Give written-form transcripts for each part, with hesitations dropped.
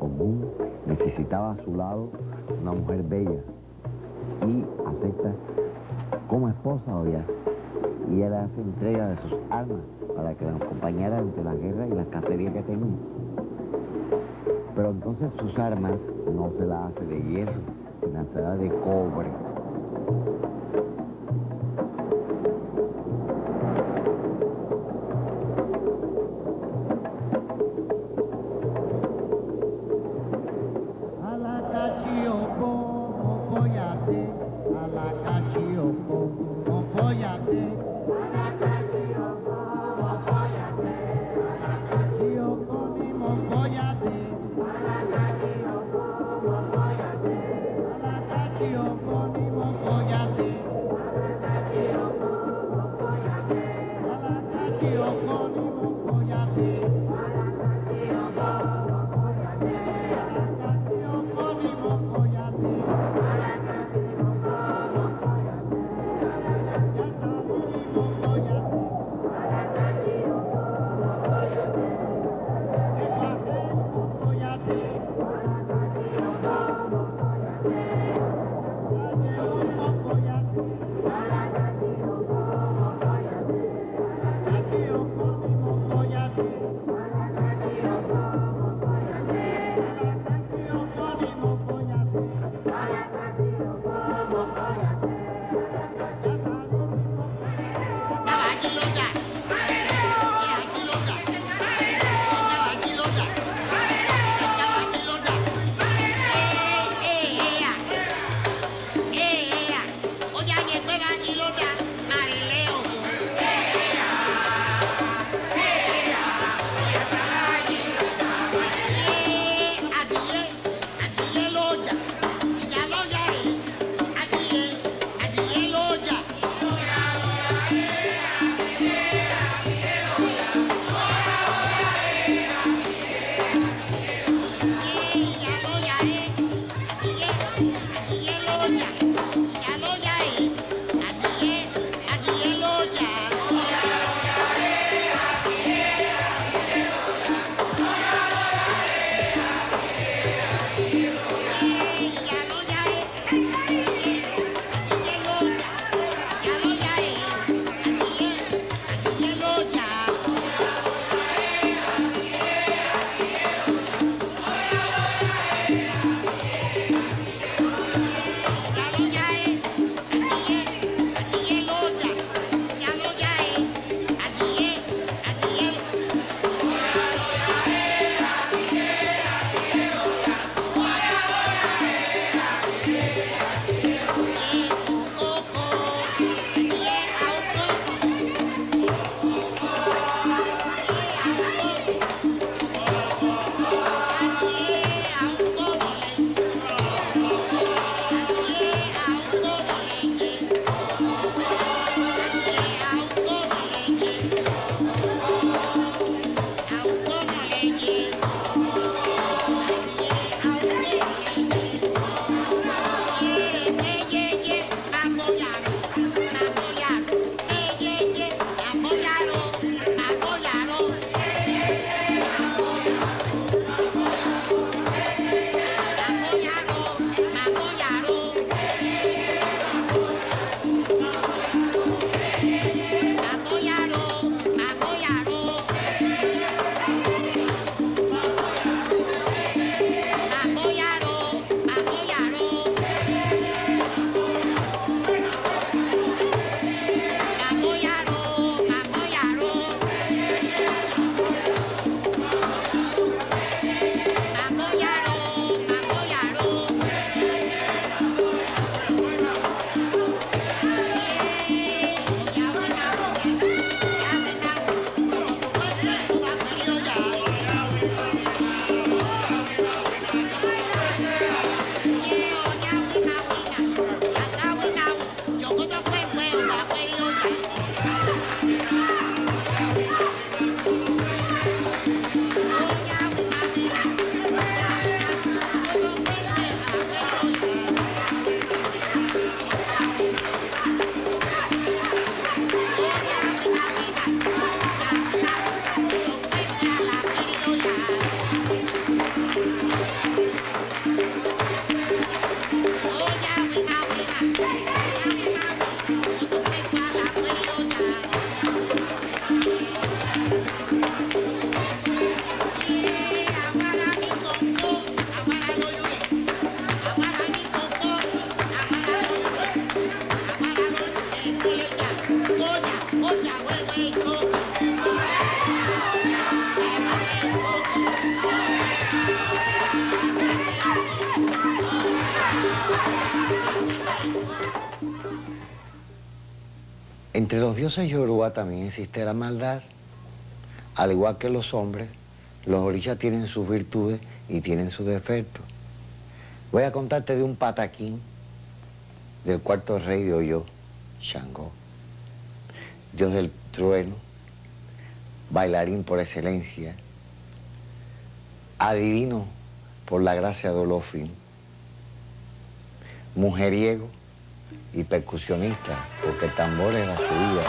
Ogún necesitaba a su lado una mujer bella y acepta como esposa a Oya. Y él hace entrega de sus armas para que la acompañara entre la guerra y la cacería que tenía. Pero entonces sus armas no se las hace de hierro, sino se las de cobre. Mocoyate. Entre los dioses yoruba también existe la maldad. Al igual que los hombres, los orishas tienen sus virtudes y tienen sus defectos. Voy a contarte de un pataquín del cuarto rey de Oyo, Shango, dios del trueno, bailarín por excelencia, adivino por la gracia de Olofin, mujeriego y percusionista, porque el tambor era su vida.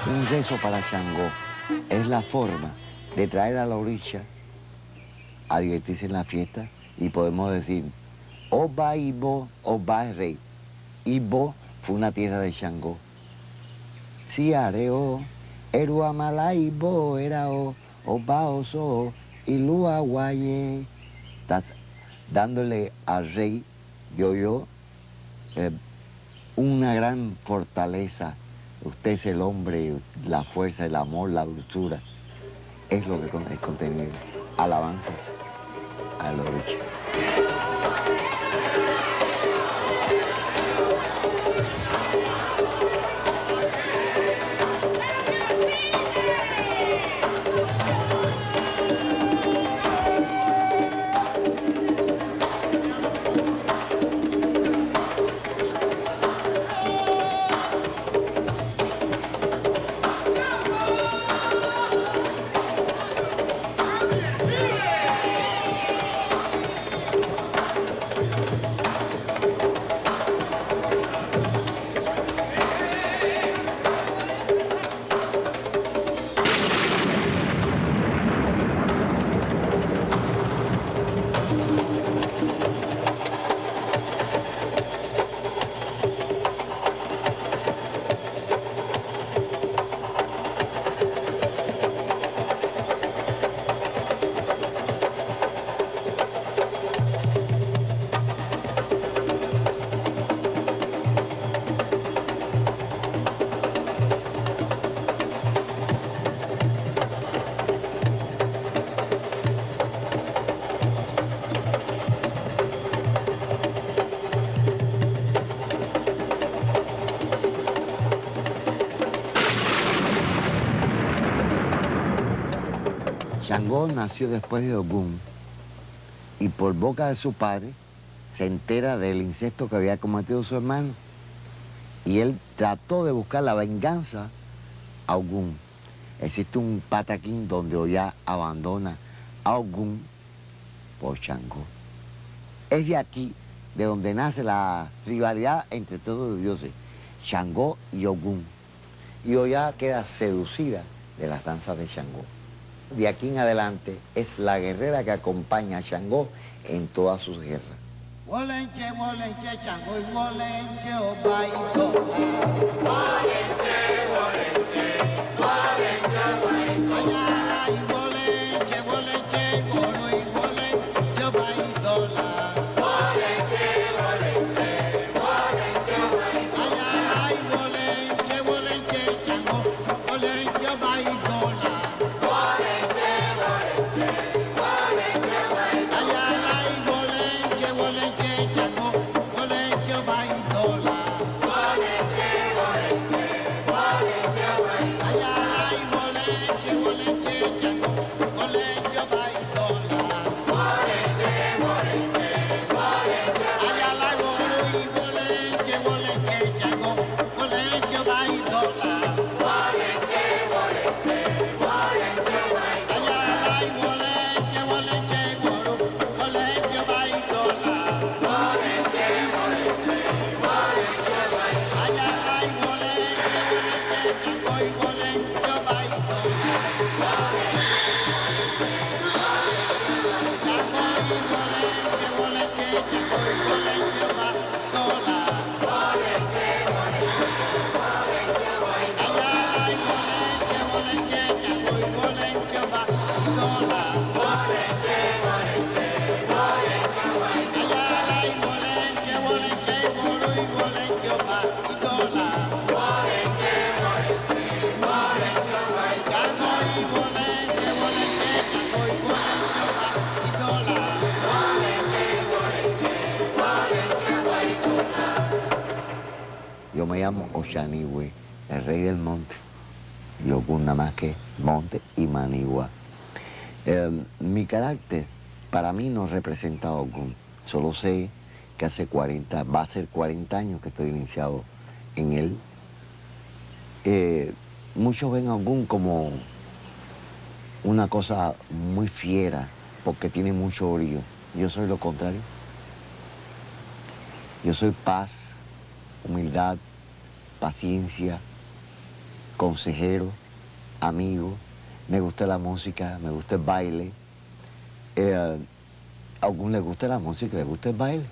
Un rezo para Shango es la forma de traer a la orisha a divertirse en la fiesta y podemos decir, Oba Ibo, Oba es rey. Ibo fue una tierra de Shango. Si areo, Eruamala Ibo era Oba Oso, Ilua Guaye. Estás dándole al rey de Oyo una gran fortaleza. Usted es el hombre, la fuerza, el amor, la dulzura. Es lo que es contenido. Alabanzas al orisha. Shango nació después de Ogún y por boca de su padre se entera del incesto que había cometido su hermano y él trató de buscar la venganza a Ogún. Existe un pataquín donde Oya abandona a Ogún por Shango. Es de aquí de donde nace la rivalidad entre todos los dioses, Shango y Ogún. Y Oya queda seducida de las danzas de Shango. De aquí en adelante es la guerrera que acompaña a Shango en todas sus guerras. Wolenche, wolenche, Shango y wolenche, Oba y Dola. Wolenche, wolenche, wolenche, Oba y Dola. Ay, wolenche, wolenche, Goro y wolenche, Oba y Dola. Wolenche, wolenche, wolenche, Oba y Dola. Ay, wolenche, wolenche, Shango, wolenche, Oba y Dola. Chango, Chango, me llamo Oxanihue, el rey del monte. Y Ogún nada más que monte y manigua. Mi carácter para mí no representa a Ogún. Solo sé que va a ser 40 años que estoy iniciado en él. Muchos ven a Ogún como una cosa muy fiera, porque tiene mucho brillo. Yo soy lo contrario. Yo soy paz, humildad, paciencia, consejero, amigo. Me gusta la música, me gusta el baile. A Ogún le gusta la música, le gusta el baile.